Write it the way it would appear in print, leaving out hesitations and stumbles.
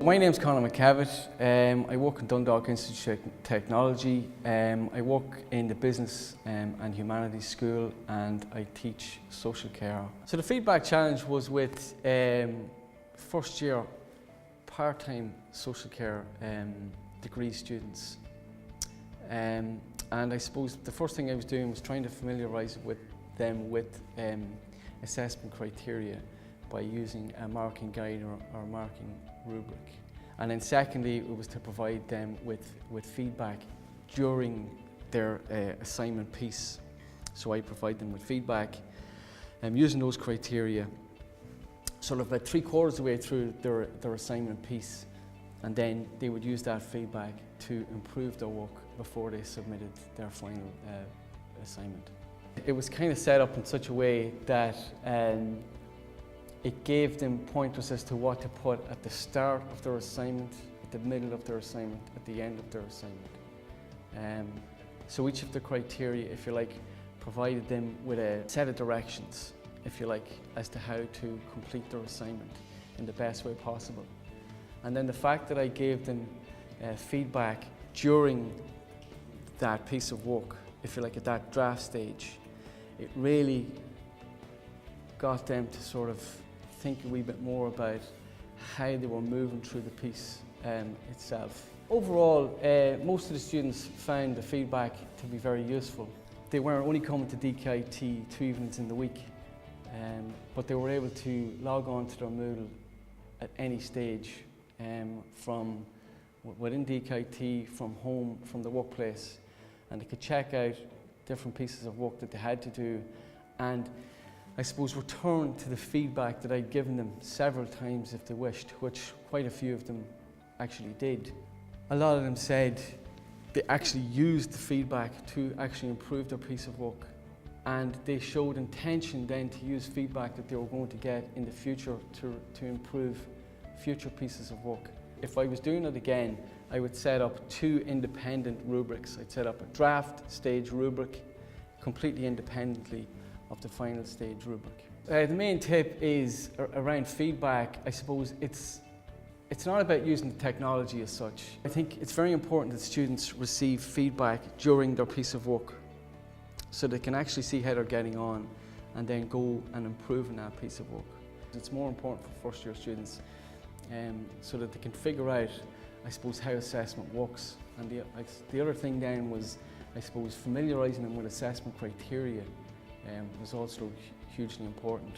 My name's Conor McKevitt. I work in Dundalk Institute of Technology. I work in the Business and Humanities School, and I teach social care. So the feedback challenge was with first year part-time social care degree students. And I suppose the first thing I was doing was trying to familiarise them with assessment criteria by using a marking guide or marking rubric. And then secondly, it was to provide them with feedback during their assignment piece. So I provide them with feedback using those criteria, sort of about 3/4 of the way through their assignment piece, and then they would use that feedback to improve their work before they submitted their final assignment. It was kind of set up in such a way that it gave them pointers as to what to put at the start of their assignment, at the middle of their assignment, at the end of their assignment. So each of the criteria, if you like, provided them with a set of directions, if you like, as to how to complete their assignment in the best way possible. And then the fact that I gave them feedback during that piece of work, if you like, at that draft stage, it really got them to sort of think a wee bit more about how they were moving through the piece itself. Overall, most of the students found the feedback to be very useful. They weren't only coming to DKIT 2 evenings in the week, but they were able to log on to their Moodle at any stage, from within DKIT, from home, from the workplace, and they could check out different pieces of work that they had to do, and I suppose return to the feedback that I'd given them several times if they wished, which quite a few of them actually did. A lot of them said they actually used the feedback to actually improve their piece of work, and they showed intention then to use feedback that they were going to get in the future to improve future pieces of work. If I was doing it again, I would set up 2 independent rubrics. I'd set up a draft stage rubric completely independently of the final stage rubric. The main tip is around feedback. I suppose it's not about using the technology as such. I think it's very important that students receive feedback during their piece of work so they can actually see how they're getting on and then go and improve on that piece of work. It's more important for first year students so that they can figure out, I suppose, how assessment works. And the other thing then was, I suppose, familiarising them with assessment criteria was also hugely important.